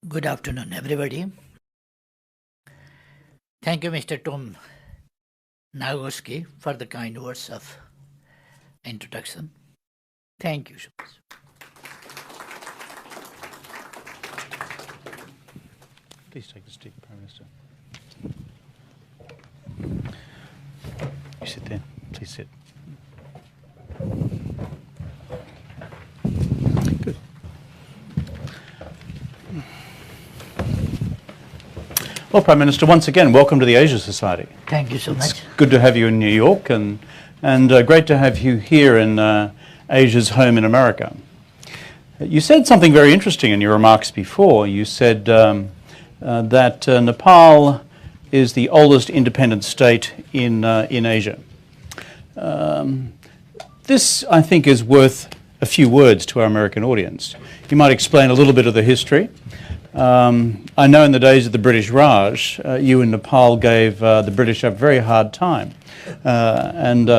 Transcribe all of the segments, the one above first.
Good afternoon, everybody. Thank you, Mr. Tom Nagoski, for the kind words of introduction. Thank you so much. Please take the seat, Prime Minister. You sit there. Please sit. Good. Well, Prime Minister, once again, welcome to the Asia Society. Thank you so much. It's good to have you in New York and great to have you here in Asia's home in America. You said something very interesting in your remarks before. You said that Nepal is the oldest independent state in Asia. This, I think, is worth a few words to our American audience. You might explain a little bit of the history. I know in the days of the British Raj, you in Nepal gave the British a very hard time and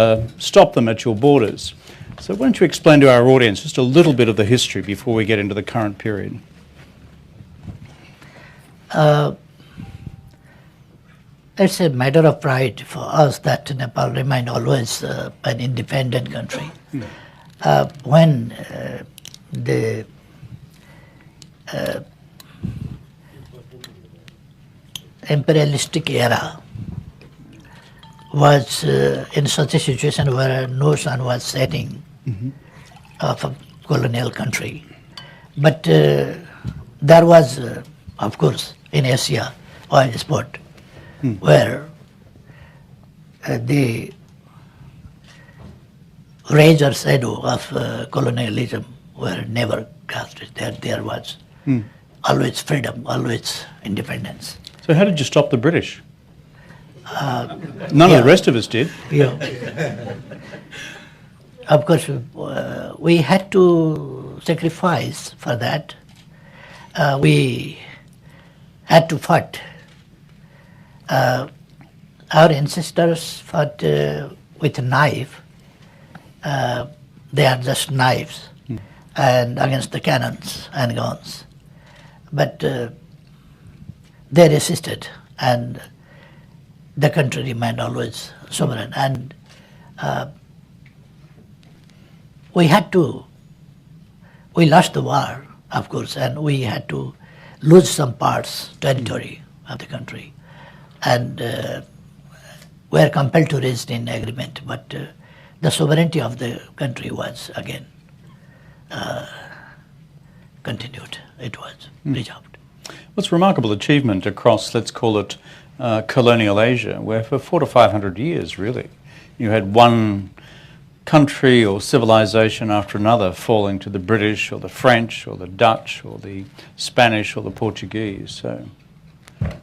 stopped them at your borders. So why don't you explain to our audience just a little bit of the history before we get into the current period? It's a matter of pride for us that Nepal remained always an independent country. When the imperialistic era was in such a situation where no sun was setting of a colonial country. But there was, of course, in Asia, oil spot, where the rays or shadow of colonialism were never casted. There was always freedom, always independence. So how did you stop the British? None of the rest of us did. Yeah. Of course, we had to sacrifice for that. We had to fight. Our ancestors fought with a knife. They are just knives and against the cannons and guns. But they resisted, and the country remained always sovereign. And we lost the war, of course, and we had to lose some parts, territory of the country. And were compelled to resist in agreement, but the sovereignty of the country was again continued. It was preserved. Well, it's a remarkable achievement across, let's call it, colonial Asia, where for 400 to 500 years, really, you had one country or civilization after another falling to the British or the French or the Dutch or the Spanish or the Portuguese. So,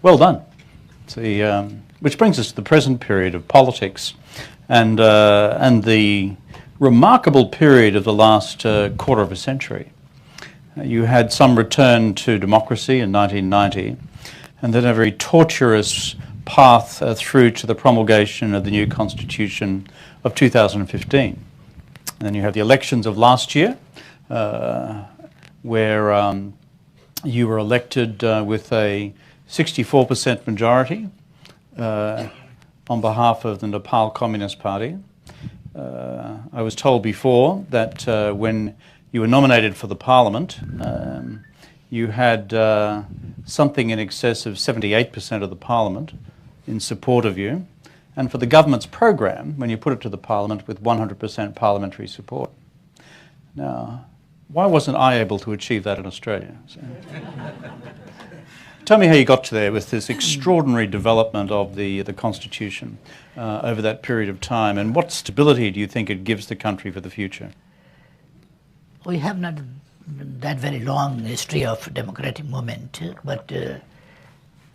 well done. Which brings us to the present period of politics and the remarkable period of the last quarter of a century. You had some return to democracy in 1990, and then a very tortuous path through to the promulgation of the new constitution of 2015. And then you have the elections of last year, where you were elected with a 64% majority on behalf of the Nepal Communist Party. I was told before that when you were nominated for the parliament, you had something in excess of 78% of the parliament in support of you, and for the government's program, when you put it to the parliament, with 100% parliamentary support. Now, why wasn't I able to achieve that in Australia? So, tell me how you got to there with this extraordinary development of the constitution over that period of time, and what stability do you think it gives the country for the future? We have not that very long history of democratic movement, but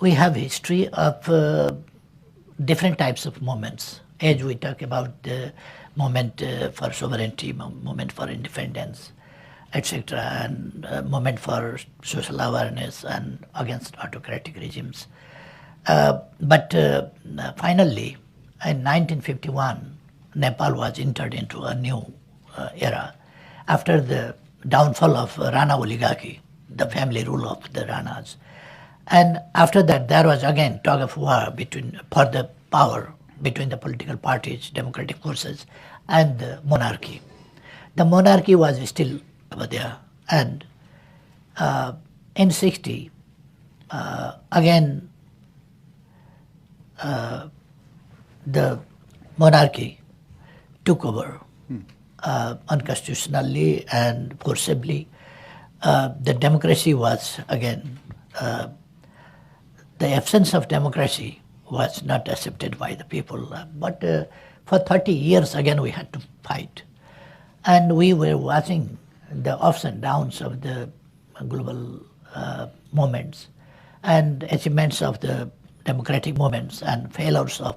we have history of different types of movements. As we talk about the movement for sovereignty, movement for independence, etc., and movement for social awareness and against autocratic regimes. But finally, in 1951, Nepal was entered into a new era after the downfall of Rana oligarchy the family rule of the Ranas. And after that, there was again tug of war for the power between the political parties, democratic forces, and the monarchy. The monarchy was still over there, and in 60, again, the monarchy took over unconstitutionally and forcibly. The democracy was again, the absence of democracy was not accepted by the people. But for 30 years again we had to fight. And we were watching the ups and downs of the global movements and achievements of the democratic movements and failures of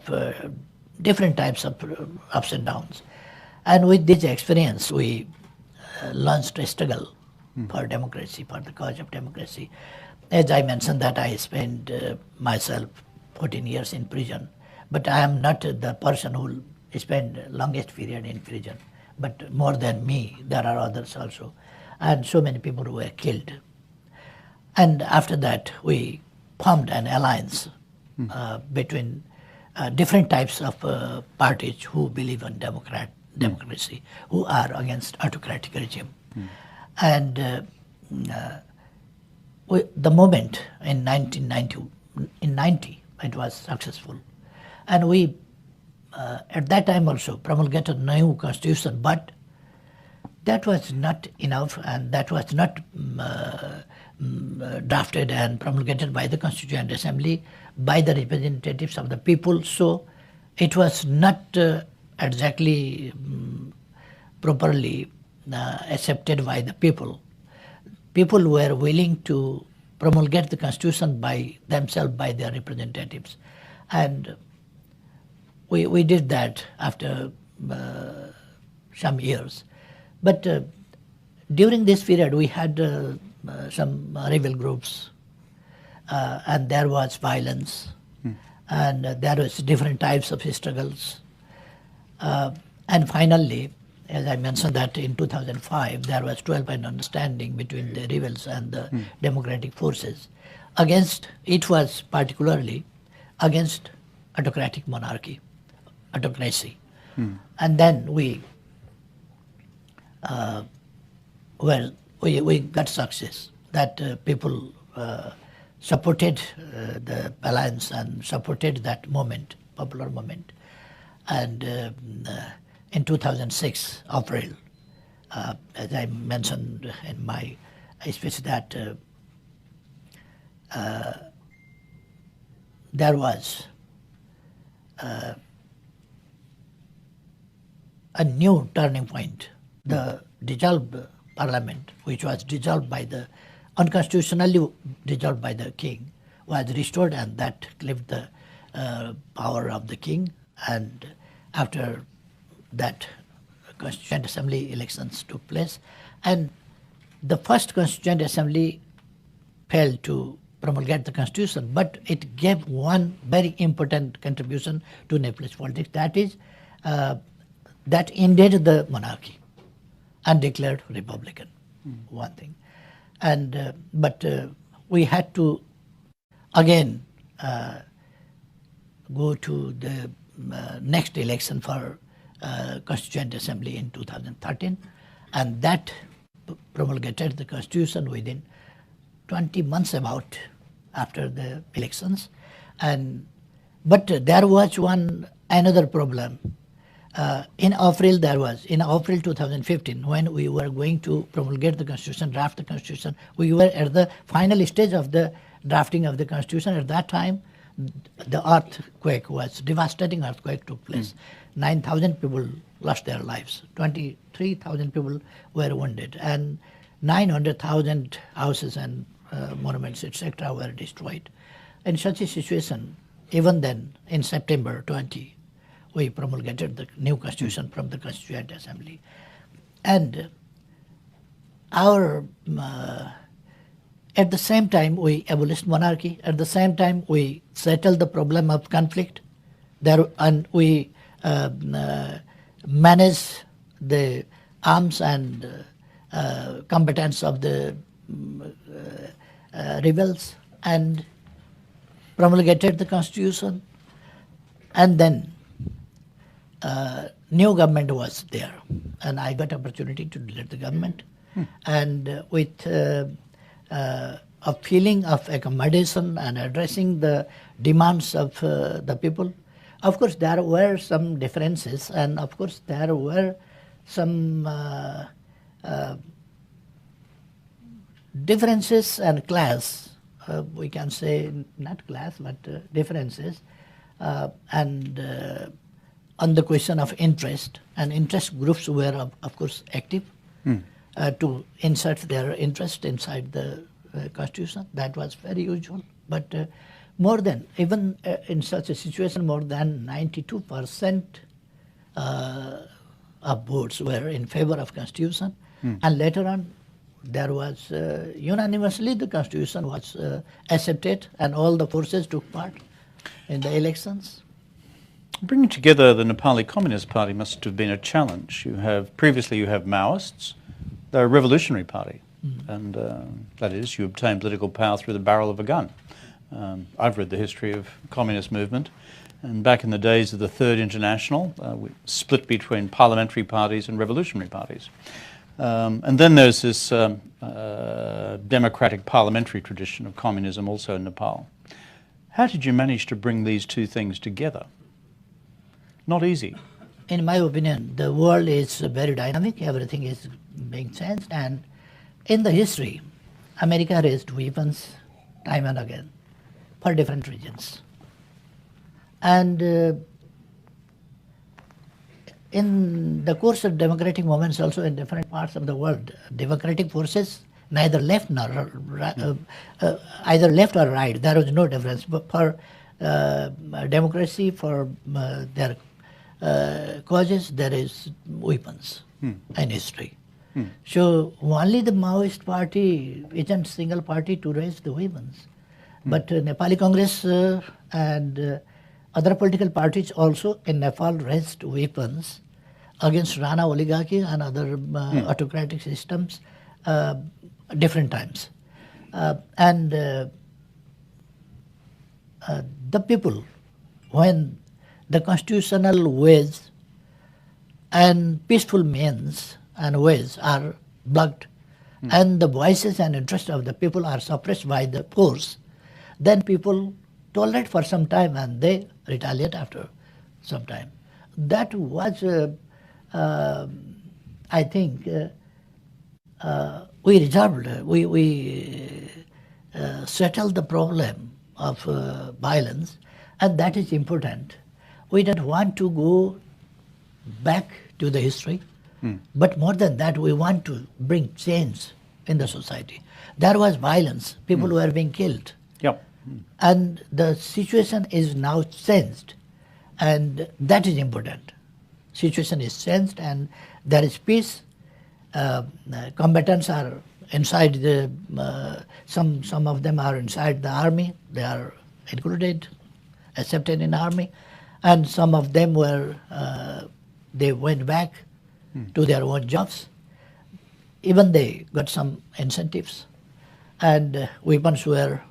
different types of ups and downs. And with this experience, we launched a struggle for democracy, for the cause of democracy. As I mentioned that I spent myself 14 years in prison, but I am not the person who spent longest period in prison. But more than me, there are others also. And so many people who were killed. And after that, we formed an alliance between different types of parties who believe in democracy, who are against autocratic regime. And the movement in 1990, it was successful. And we, at that time also, promulgated a new constitution, but that was not enough, and that was not drafted and promulgated by the Constituent Assembly, by the representatives of the people. So it was not exactly properly accepted by the people. People were willing to promulgate the constitution by themselves, by their representatives. And we did that after some years. But during this period, we had some rebel groups, and there was violence, and there was different types of struggles. And finally, as I mentioned that in 2005, there was 12-point understanding between the rebels and the democratic forces. It was particularly against autocratic monarchy, autocracy. And then we got success, that people supported the alliance and supported that movement, popular movement. And in 2006, April, as I mentioned in my speech, that there was a new turning point. The dissolved parliament, which was dissolved by the, unconstitutionally dissolved by the king, was restored, and that left the power of the king. And after that, Constituent Assembly elections took place, and the first Constituent Assembly failed to promulgate the constitution, but it gave one very important contribution to Nepalese politics, that is, that ended the monarchy and declared Republican, one thing. And but we had to again go to the next election for Constituent Assembly in 2013, and that promulgated the constitution within 20 months about after the elections. And but there was another problem. In April 2015, when we were going to promulgate the constitution, draft the constitution, we were at the final stage of the drafting of the constitution. At that time, the earthquake was, devastating earthquake took place. 9,000 people lost their lives, 23,000 people were wounded, and 900,000 houses and monuments, etc. were destroyed. In such a situation, even then, in September 20, we promulgated the new constitution from the Constituent Assembly. And at the same time, we abolished monarchy. At the same time, we settled the problem of conflict there, and we managed the arms and combatants of the rebels and promulgated the constitution, and then new government was there, and I got opportunity to lead the government, and with a feeling of accommodation and addressing the demands of the people. Of course, there were some differences, and of course, there were some differences and class, we can say not class, but differences, and on the question of interest, and interest groups were, of course, active to insert their interest inside the constitution. That was very usual. But more than, even in such a situation, more than 92% of votes were in favor of constitution. And later on, there was unanimously the constitution was accepted, and all the forces took part in the elections. Bringing together the Nepali Communist Party must have been a challenge. Previously you have Maoists, they're a revolutionary party, and that is, you obtain political power through the barrel of a gun. I've read the history of communist movement, and back in the days of the Third International, we split between parliamentary parties and revolutionary parties. And then there's this democratic parliamentary tradition of communism also in Nepal. How did you manage to bring these two things together? Not easy. In my opinion, the world is very dynamic, everything is being changed, and in the history, America raised weapons time and again for different regions. And in the course of democratic movements also in different parts of the world, democratic forces, neither left nor either left or right, there was no difference. But for democracy, for their causes, there is weapons in history. So only the Maoist party isn't single party to raise the weapons. But Nepali Congress and other political parties also in Nepal raised weapons against Rana oligarchy and other autocratic systems different times. And the people, when the constitutional ways and peaceful means and ways are blocked, and the voices and interests of the people are suppressed by the force, then people tolerate for some time and they retaliate after some time. That was, I think, we settled the problem of violence, and that is important. We don't want to go back to the history, but more than that, we want to bring change in the society. There was violence, people were being killed. Yep. And the situation is now changed, and that is important. Situation is changed, and there is peace. Combatants are inside the, some of them are inside the army, they are included, accepted in army, and some of them were, they went back to their own jobs. Even they got some incentives, and weapons were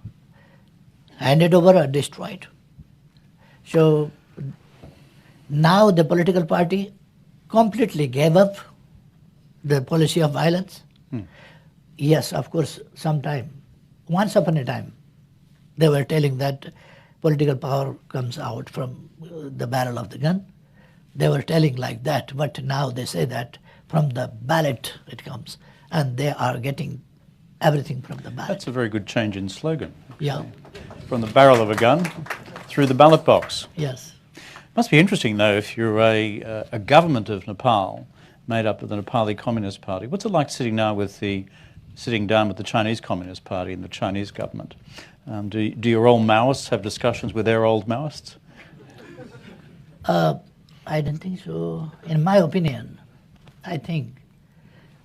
handed over or destroyed. So now the political party completely gave up the policy of violence. Yes, of course, once upon a time, they were telling that political power comes out from the barrel of the gun. They were telling like that, but now they say that from the ballot it comes, and they are getting everything from the ballot. That's a very good change in slogan. Actually. Yeah. From the barrel of a gun through the ballot box. Yes. Must be interesting, though, if you're a government of Nepal made up of the Nepali Communist Party. What's it like sitting down with the Chinese Communist Party and the Chinese government? Do your old Maoists have discussions with their old Maoists? I don't think so. In my opinion, I think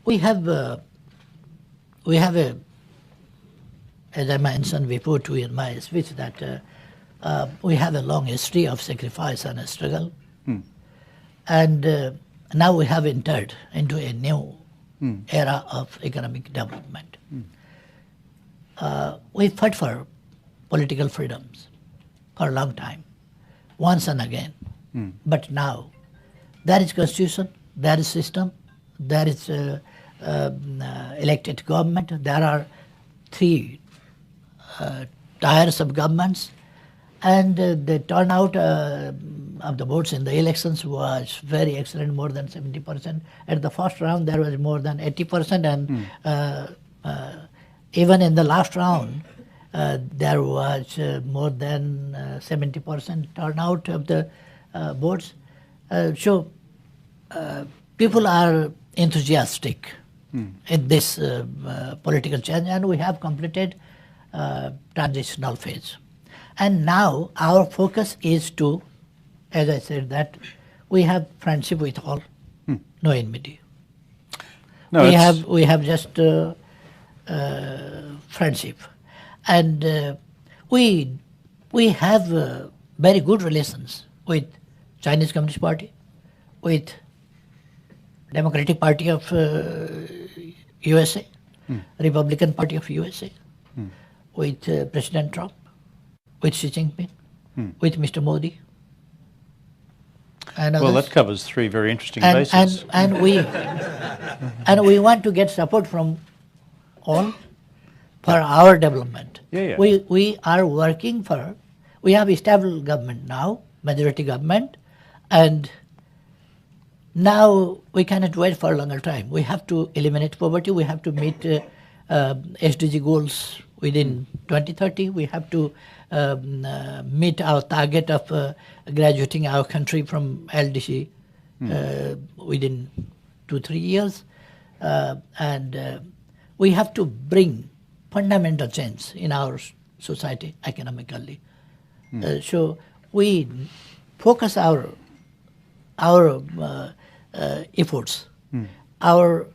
we have a, as I mentioned before too in my speech, that we have a long history of sacrifice and struggle. And now we have entered into a new era of economic development. we fought for political freedoms for a long time, once and again. But now, there is constitution, there is system, there is elected government, there are three tiers of governments, and the turnout of the votes in the elections was very excellent, more than 70%. At the first round, there was more than 80%, and even in the last round, there was more than 70% turnout of the votes. So people are enthusiastic in this political change, and we have completed transitional phase. And now our focus is to, as I said, that we have friendship with all, no enmity. No, we have just friendship, and we have very good relations with Chinese Communist Party, with Democratic Party of USA, Republican Party of USA, with President Trump, with Xi Jinping, with Mr. Modi. And well, others. that covers three very interesting bases. And we want to get support from all for our development. Yeah. We are working for, we have established government now, majority government, and now we cannot wait for a longer time. We have to eliminate poverty, we have to meet SDG goals within 2030, we have to meet our target of graduating our country from LDC within 2-3 years, and we have to bring fundamental change in our society economically. So we focus our efforts, our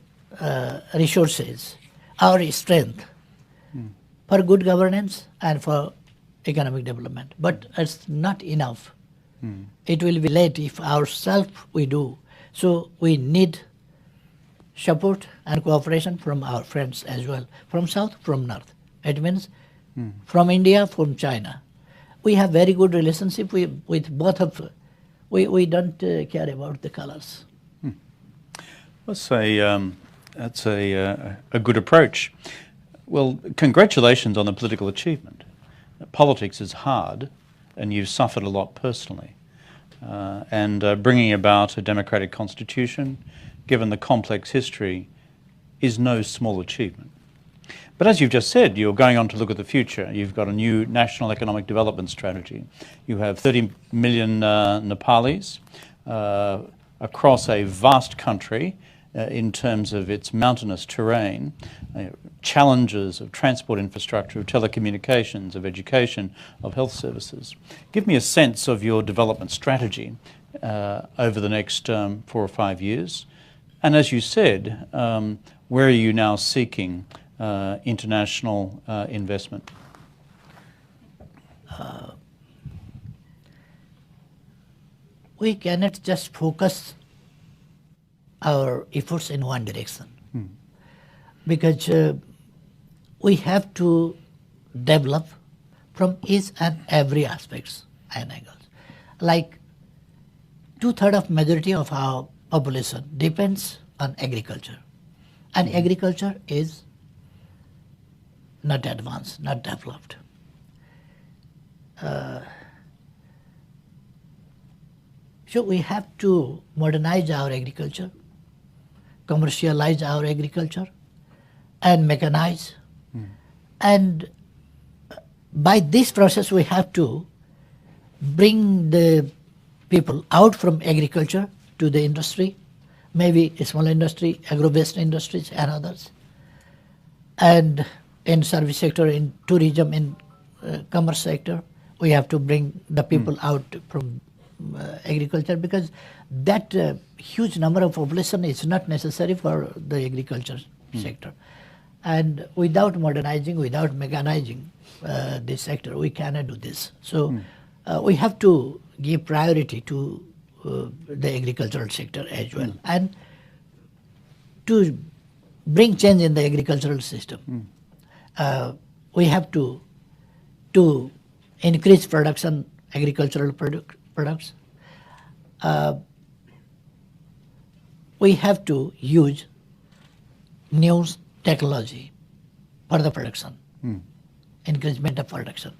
resources, our strength for good governance and for economic development. But it's not enough. It will be late if ourselves we do. So we need support and cooperation from our friends as well, from south, from north. It means from India, from China. We have very good relationship with both of. We don't care about the colors. That's a good approach. Well, congratulations on the political achievement. Politics is hard, and you've suffered a lot personally. And bringing about a democratic constitution, given the complex history, is no small achievement. But as you've just said, you're going on to look at the future. You've got a new national economic development strategy. You have 30 million Nepalis across a vast country in terms of its mountainous terrain, challenges of transport infrastructure, of telecommunications, of education, of health services. Give me a sense of your development strategy over the next 4 or 5 years. And as you said, where are you now seeking international investment? We cannot just focus our efforts in one direction, because we have to develop from each and every aspects and angles. Like 2/3 of majority of our population depends on agriculture, and agriculture is not advanced, not developed. So we have to modernize our agriculture, commercialize our agriculture, and mechanize. And by this process, we have to bring the people out from agriculture to the industry, maybe a small industry, agro-based industries and others. And in service sector, in tourism, in commerce sector, we have to bring the people out from agriculture, because that huge number of population is not necessary for the agriculture sector. And without modernizing, without mechanizing this sector, we cannot do this. So we have to give priority to the agricultural sector as well, and to bring change in the agricultural system. we have to increase production, agricultural products. We have to use new technology for the production, increasement of production.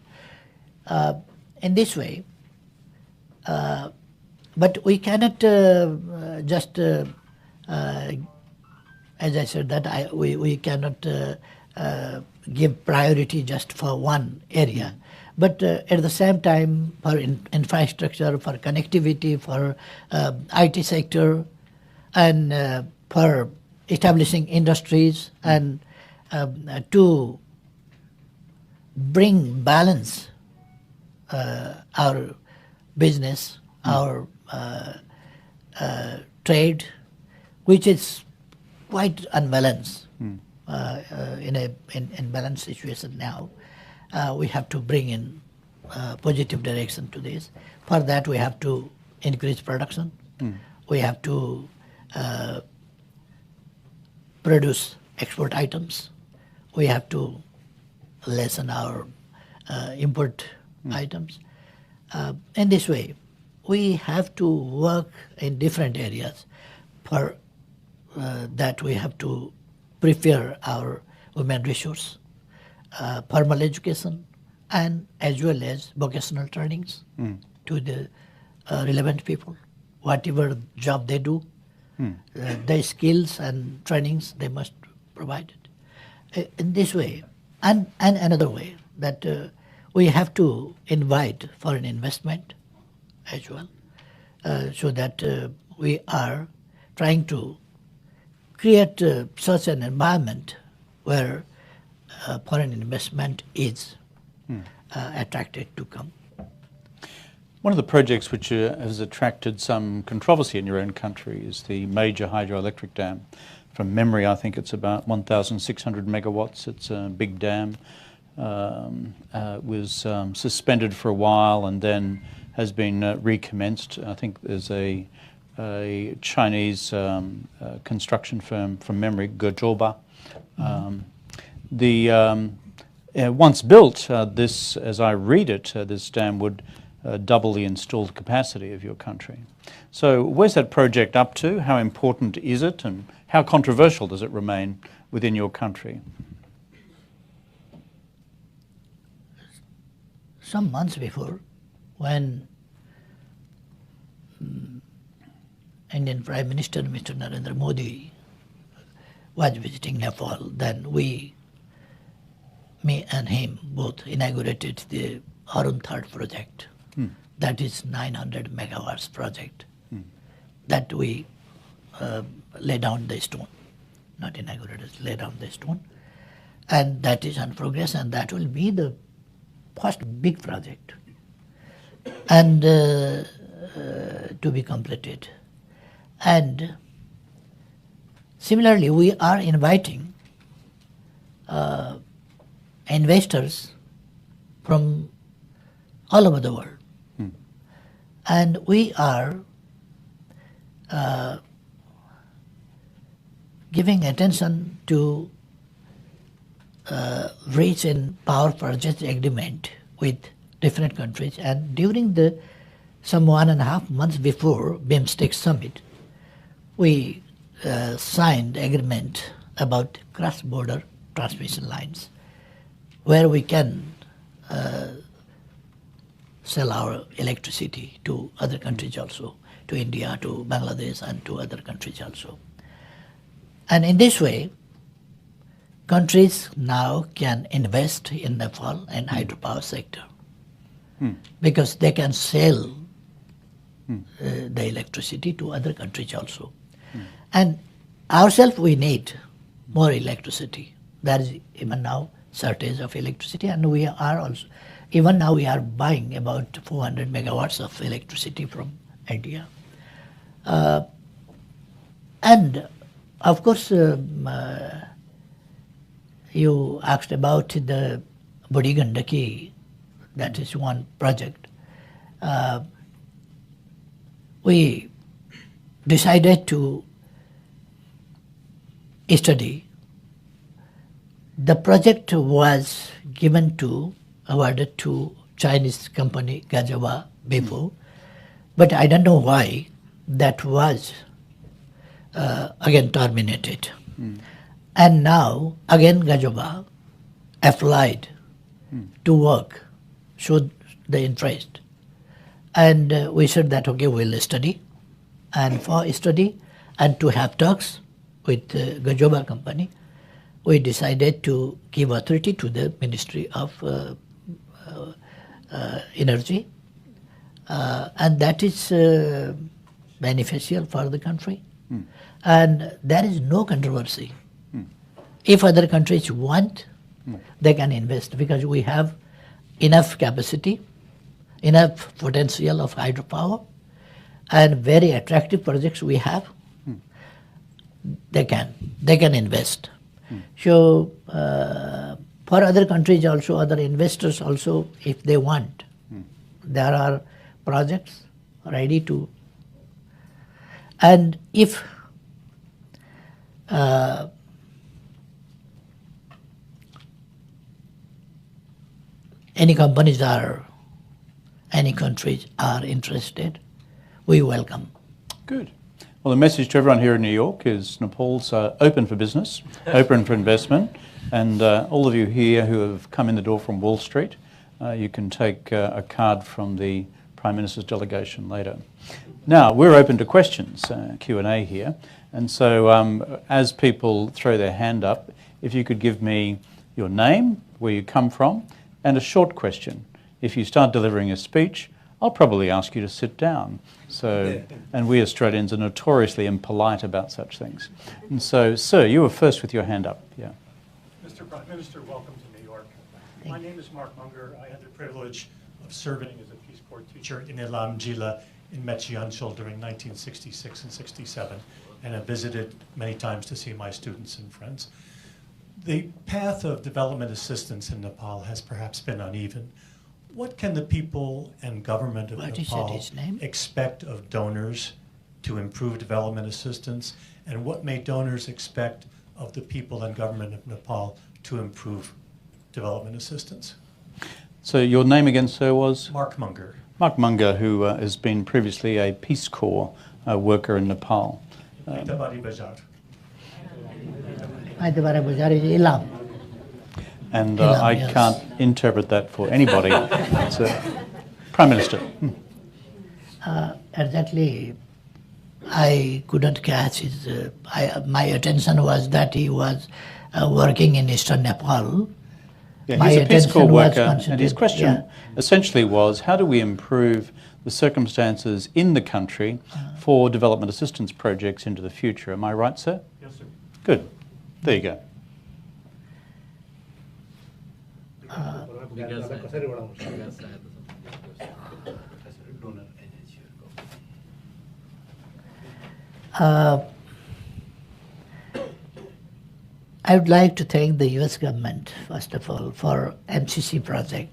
In this way, but we cannot just, as I said, that we cannot give priority just for one area. But at the same time, for infrastructure, for connectivity, for IT sector, and for establishing industries, and to bring balance our business, our trade, which is quite unbalanced in a balanced situation now. We have to bring in positive direction to this. For that, we have to increase production. We have to produce export items. We have to lessen our import items. In this way, we have to work in different areas. For that, we have to prepare our human resource, formal education, and as well as vocational trainings to the relevant people. Whatever job they do, their skills and trainings they must provide it. In this way, and another way, that we have to invite foreign investment as well, so that we are trying to create such an environment where foreign investment is attracted to come. One of the projects which has attracted some controversy in your own country is the major hydroelectric dam. From memory, I think it's about 1,600 megawatts. It's a big dam. Was suspended for a while and then has been recommenced. I think there's a Chinese construction firm, from memory, Gezhouba. Once built, this, as I read it, this dam would double the installed capacity of your country. So where's that project up to? How important is it, and how controversial does it remain within your country? Some months before, when Indian Prime Minister Mr. Narendra Modi was visiting Nepal, then me and him both inaugurated the Arun III project. That is 900 megawatts project that we lay down the stone, not inaugurated, lay down the stone. And that is in progress, and that will be the first big project and to be completed. And similarly, we are inviting investors from all over the world. And we are giving attention to reach in power purchase agreement with different countries. And during some 1.5 months before BIMSTEC summit, we signed agreement about cross-border transmission lines, where we can sell our electricity to other countries also, to India, to Bangladesh, and to other countries also. And in this way, countries now can invest in Nepal and hydropower sector because they can sell the electricity to other countries also. And ourselves, we need more electricity. There is even now shortage of electricity, and we are also, even now we are buying about 400 megawatts of electricity from India. And of course, you asked about the Budi Gandaki, that is one project. We decided to study The project was awarded to Chinese company Gajawa before, but I don't know why that was again terminated. And now again Gajawa applied to work, showed the interest. And we said that, okay, we'll study. And for study and to have talks with the Gajoba company, we decided to give authority to the Ministry of Energy. And that is beneficial for the country. And there is no controversy. If other countries want, they can invest because we have enough capacity, enough potential of hydropower, and very attractive projects we have. They can invest. So for other countries also, other investors also, if they want, there are projects ready to. And if any companies any countries are interested, we welcome. Good. Well, the message to everyone here in New York is Nepal's open for business, open for investment, and all of you here who have come in the door from Wall Street, you can take a card from the Prime Minister's delegation later. Now, we're open to questions, Q&A here, and so as people throw their hand up, if you could give me your name, where you come from, and a short question. If you start delivering a speech, I'll probably ask you to sit down. So, and we Australians are notoriously impolite about such things. And so, sir, you were first with your hand up. Yeah. Mr. Prime Minister, welcome to New York. My name is Mark Munger. I had the privilege of serving as a Peace Corps teacher in Ilam Jila in Mechianchal during 1966 and 67, and have visited many times to see my students and friends. The path of development assistance in Nepal has perhaps been uneven. What can the people and government of Nepal expect of donors to improve development assistance? And what may donors expect of the people and government of Nepal to improve development assistance? So your name again, sir, was? Mark Munger. Mark Munger, who has been previously a Peace Corps worker in Nepal. Aitabari Bajar. Aitabari Bajar is Ilam. And I can't interpret that for anybody. So, Prime Minister. Exactly, I couldn't catch his. My attention was that he was working in Eastern Nepal. Yeah, he's a Peace Corps worker, and his question essentially was, how do we improve the circumstances in the country for development assistance projects into the future? Am I right, sir? Yes, sir. Good. There you go. I would like to thank the US government, first of all, for MCC project.